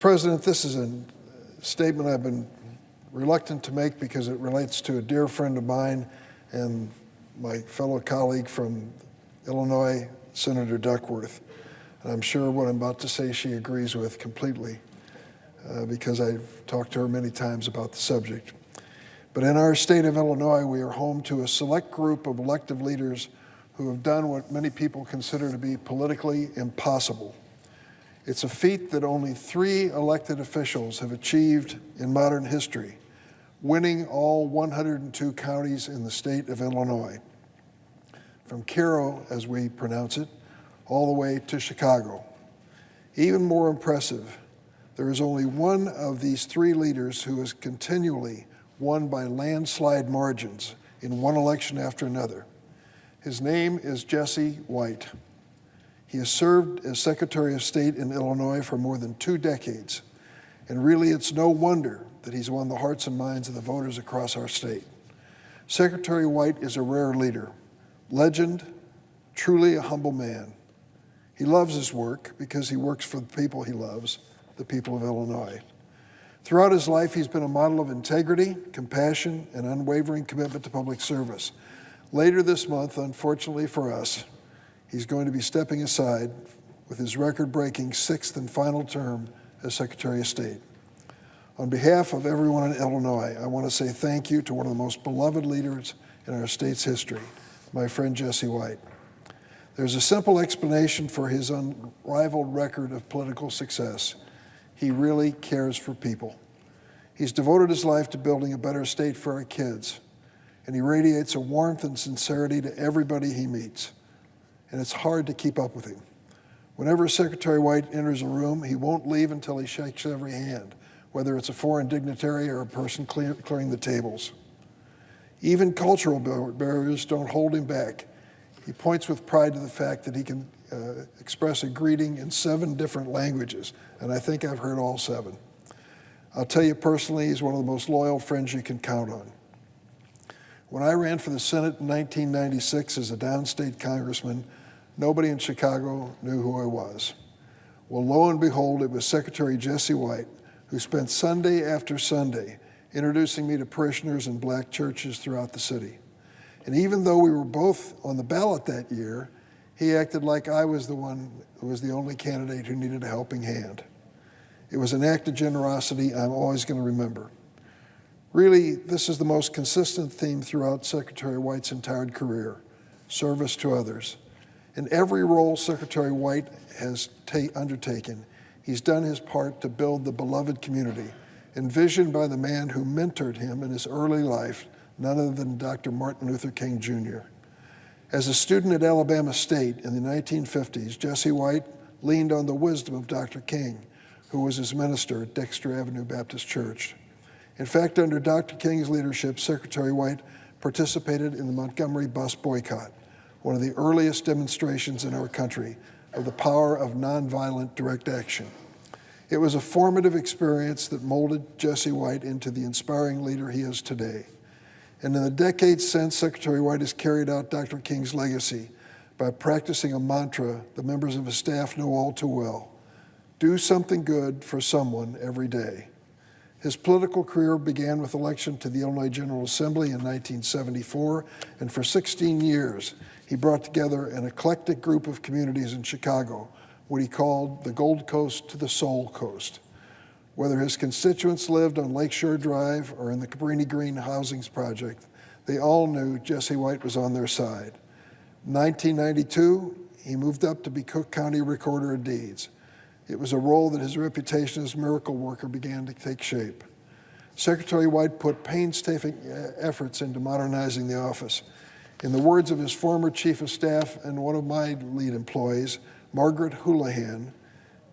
President, this is a statement I've been reluctant to make because it relates to a dear friend of mine and my fellow colleague from Illinois, Senator Duckworth. And I'm sure what I'm about to say she agrees with completely because I've talked to her many times about the subject. But in our state of Illinois, we are home to a select group of elected leaders who have done what many people consider to be politically impossible. It's a feat that only 3 elected officials have achieved in modern history, winning all 102 counties in the state of Illinois, from Cairo, as we pronounce it, all the way to Chicago. Even more impressive, there is only one of these 3 leaders who has continually won by landslide margins in one election after another. His name is Jesse White. He has served as Secretary of State in Illinois for more than 2 decades, and really it's no wonder that he's won the hearts and minds of the voters across our state. Secretary White is a rare leader, legend, truly a humble man. He loves his work because he works for the people he loves, the people of Illinois. Throughout his life, he's been a model of integrity, compassion, and unwavering commitment to public service. Later this month, unfortunately for us, he's going to be stepping aside with his record-breaking 6th and final term as Secretary of State. On behalf of everyone in Illinois, I want to say thank you to one of the most beloved leaders in our state's history, my friend Jesse White. There's a simple explanation for his unrivaled record of political success. He really cares for people. He's devoted his life to building a better state for our kids, and he radiates a warmth and sincerity to everybody he meets. And it's hard to keep up with him. Whenever Secretary White enters a room, he won't leave until he shakes every hand, whether it's a foreign dignitary or a person clearing the tables. Even cultural barriers don't hold him back. He points with pride to the fact that he can express a greeting in 7 different languages, and I think I've heard all 7. I'll tell you personally, he's one of the most loyal friends you can count on. When I ran for the Senate in 1996 as a downstate congressman, nobody in Chicago knew who I was. Well, lo and behold, it was Secretary Jesse White who spent Sunday after Sunday introducing me to parishioners in black churches throughout the city. And even though we were both on the ballot that year, he acted like I was the one who was the only candidate who needed a helping hand. It was an act of generosity I'm always going to remember. Really, this is the most consistent theme throughout Secretary White's entire career, service to others. In every role Secretary White has undertaken, he's done his part to build the beloved community, envisioned by the man who mentored him in his early life, none other than Dr. Martin Luther King Jr. As a student at Alabama State in the 1950s, Jesse White leaned on the wisdom of Dr. King, who was his minister at Dexter Avenue Baptist Church. In fact, under Dr. King's leadership, Secretary White participated in the Montgomery bus boycott, one of the earliest demonstrations in our country of the power of nonviolent direct action. It was a formative experience that molded Jesse White into the inspiring leader he is today. And in the decades since, Secretary White has carried out Dr. King's legacy by practicing a mantra the members of his staff know all too well: do something good for someone every day. His political career began with election to the Illinois General Assembly in 1974, and for 16 years, he brought together an eclectic group of communities in Chicago, what he called the Gold Coast to the Soul Coast. Whether his constituents lived on Lakeshore Drive or in the Cabrini Green Housing Project, they all knew Jesse White was on their side. In 1992, he moved up to be Cook County Recorder of Deeds. It was a role that his reputation as miracle worker began to take shape. Secretary White put painstaking efforts into modernizing the office. In the words of his former chief of staff and one of my lead employees, Margaret Houlihan,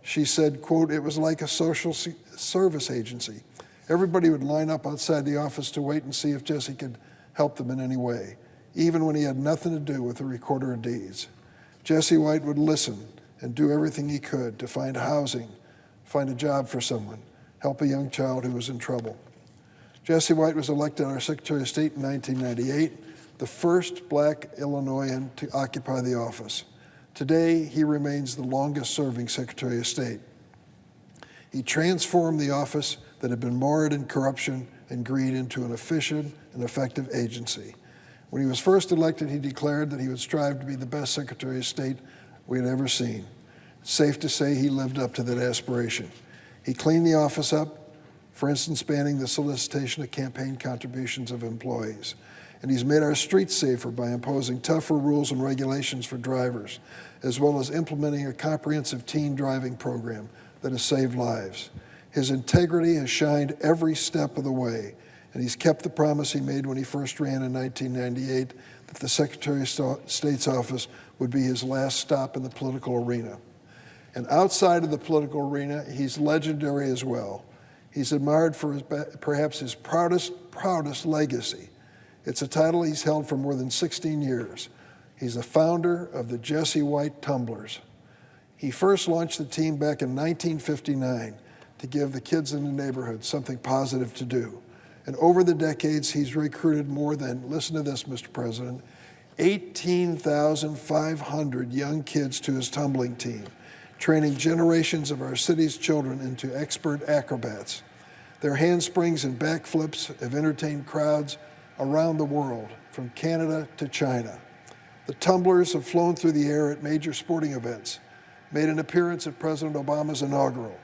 she said, quote, "It was like a social service agency. Everybody would line up outside the office to wait and see if Jesse could help them in any way, even when he had nothing to do with the Recorder of Deeds. Jesse White would listen and do everything he could to find housing, find a job for someone, help a young child who was in trouble. Jesse White was elected our Secretary of State in 1998, the first black Illinoisan to occupy the office. Today, he remains the longest-serving Secretary of State. He transformed the office that had been marred in corruption and greed into an efficient and effective agency. When he was first elected, he declared that he would strive to be the best Secretary of State we had ever seen. It's safe to say he lived up to that aspiration. He cleaned the office up, for instance, banning the solicitation of campaign contributions of employees. And he's made our streets safer by imposing tougher rules and regulations for drivers, as well as implementing a comprehensive teen driving program that has saved lives. His integrity has shined every step of the way, and he's kept the promise he made when he first ran in 1998 that the Secretary of State's office would be his last stop in the political arena. And outside of the political arena, he's legendary as well. He's admired for perhaps his proudest legacy. It's a title he's held for more than 16 years. He's the founder of the Jesse White Tumblers. He first launched the team back in 1959 to give the kids in the neighborhood something positive to do. And over the decades, he's recruited more than, listen to this, Mr. President, 18,500 young kids to his tumbling team, training generations of our city's children into expert acrobats. Their handsprings and backflips have entertained crowds around the world, from Canada to China. The tumblers have flown through the air at major sporting events, made an appearance at President Obama's inaugural.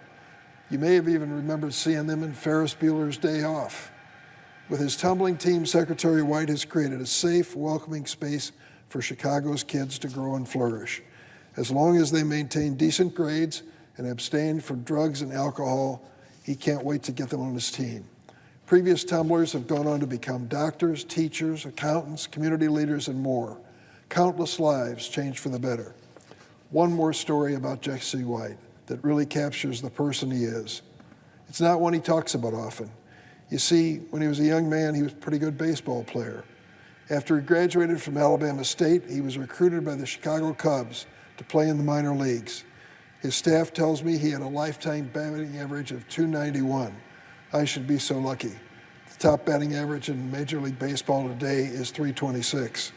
You may have even remembered seeing them in Ferris Bueller's Day Off. With his tumbling team, Secretary White has created a safe, welcoming space for Chicago's kids to grow and flourish. As long as they maintain decent grades and abstain from drugs and alcohol, he can't wait to get them on his team. Previous tumblers have gone on to become doctors, teachers, accountants, community leaders, and more. Countless lives changed for the better. One more story about Jesse White that really captures the person he is. It's not one he talks about often. You see, when he was a young man, he was a pretty good baseball player. After he graduated from Alabama State, he was recruited by the Chicago Cubs to play in the minor leagues. His staff tells me he had a lifetime batting average of .291. I should be so lucky. The top batting average in Major League Baseball today is .326.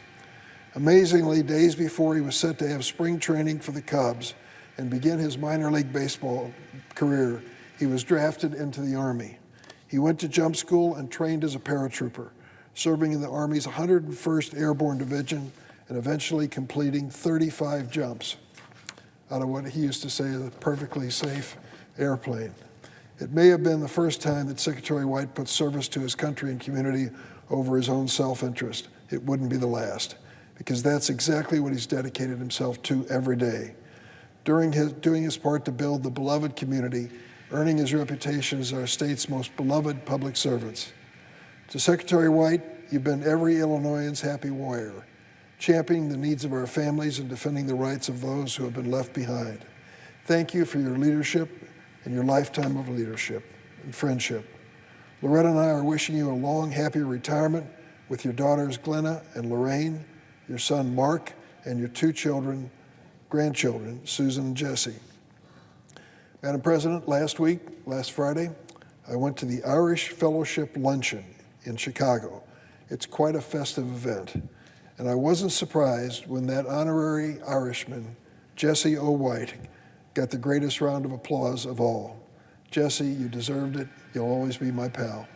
Amazingly, days before he was set to have spring training for the Cubs and begin his minor league baseball career, he was drafted into the Army. He went to jump school and trained as a paratrooper, serving in the Army's 101st Airborne Division and eventually completing 35 jumps out of what he used to say is a perfectly safe airplane. It may have been the first time that Secretary White put service to his country and community over his own self-interest. It wouldn't be the last, because that's exactly what he's dedicated himself to every day. Doing his part to build the beloved community, earning his reputation as our state's most beloved public servants. To Secretary White, you've been every Illinoisan's happy warrior, championing the needs of our families and defending the rights of those who have been left behind. Thank you for your leadership and your lifetime of leadership and friendship. Loretta and I are wishing you a long, happy retirement with your daughters Glenna and Lorraine, your son Mark, and your two grandchildren, Susan and Jesse. Madam President, last Friday, I went to the Irish Fellowship Luncheon in Chicago. It's quite a festive event. And I wasn't surprised when that honorary Irishman, Jesse O. White, got the greatest round of applause of all. Jesse, you deserved it. You'll always be my pal.